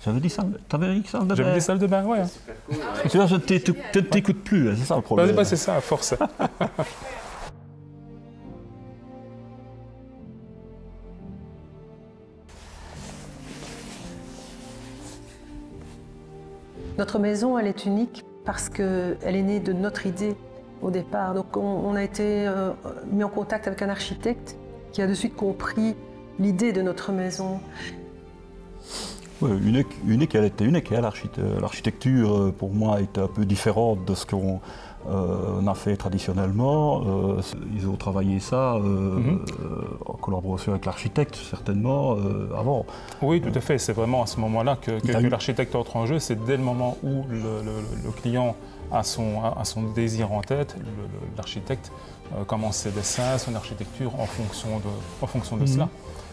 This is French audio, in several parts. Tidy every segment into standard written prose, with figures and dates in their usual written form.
J'avais dit ça, t'avais dit salle de bain? J'avais dit salle de bain, ouais. Tu vois, je ne t'écoute plus, c'est ça le problème. Bah, c'est ça, à force. Notre maison, elle est unique parce qu'elle est née de notre idée au départ. Donc on a été mis en contact avec un architecte qui a de suite compris l'idée de notre maison. Oui, unique, elle était unique. Hein, l'architecture, pour moi, était un peu différente de ce qu'on a fait traditionnellement. Ils ont travaillé ça en collaboration avec l'architecte, certainement, avant. Oui, tout à fait. C'est vraiment à ce moment-là que l'architecte entre en jeu. C'est dès le moment où le client a son désir en tête, l'architecte commence ses dessins, son architecture en fonction de cela.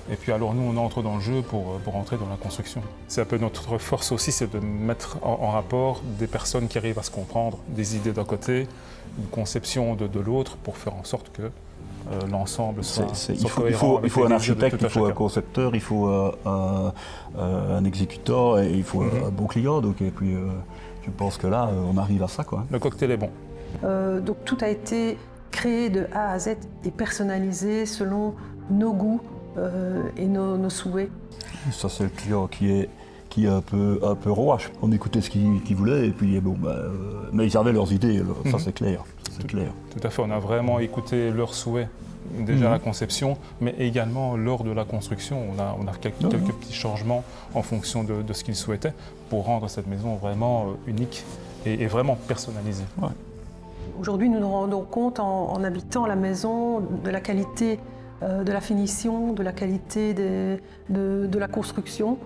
Et puis alors nous, on entre dans le jeu pour entrer dans la construction. C'est un peu notre force aussi, c'est de mettre en rapport des personnes qui arrivent à se comprendre, des idées d'un côté, une conception de l'autre, pour faire en sorte que l'ensemble soit cohérent. Il faut un architecte, il faut un concepteur, il faut un exécutant et il faut un bon client. Donc, et puis je pense que là, on arrive à ça, quoi. Le cocktail est bon. Donc tout a été créé de A à Z et personnalisé selon nos goûts et nos souhaits. Ça, c'est le client qui est un peu roi. On écoutait ce qu'il voulait et puis bon, mais ils avaient leurs idées, ça c'est clair. Tout à fait, on a vraiment écouté leurs souhaits, déjà à la conception, mais également lors de la construction. On a quelques petits changements en fonction de ce qu'ils souhaitaient pour rendre cette maison vraiment unique et vraiment personnalisée. Ouais. Aujourd'hui, nous nous rendons compte en habitant la maison de la qualité de la finition, de la qualité de la construction.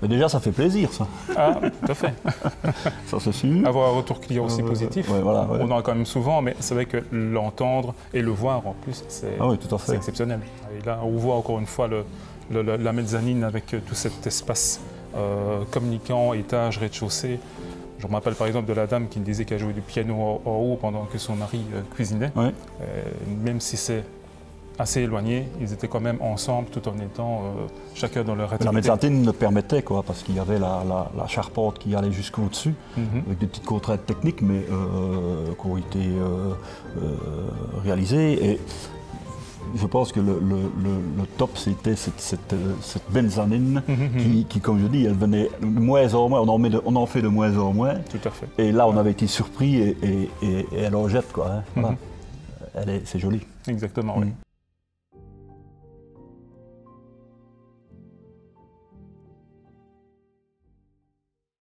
Mais déjà, ça fait plaisir, ça. Ah, tout à fait. Ça, c'est sûr. Avoir un retour client aussi positif, voilà. On en a quand même souvent, mais c'est vrai que l'entendre et le voir en plus, c'est exceptionnel. Et là, on voit encore une fois la mezzanine avec tout cet espace communicant, étage, rez-de-chaussée. Je me rappelle par exemple de la dame qui me disait qu'elle jouait du piano en haut pendant que son mari cuisinait. Ouais. Même si c'est assez éloigné, ils étaient quand même ensemble tout en étant chacun dans leur activité. La mezzanine le permettait, quoi, parce qu'il y avait la charpente qui allait jusqu'au-dessus, avec des petites contraintes techniques, mais qui ont été réalisées. Et je pense que le top, c'était cette mezzanine qui, comme je dis, elle venait de moins en moins, on en fait de moins en moins. Tout à fait. Et là, on avait été surpris et elle en jette, quoi. Hein. Voilà. C'est joli. Exactement, oui.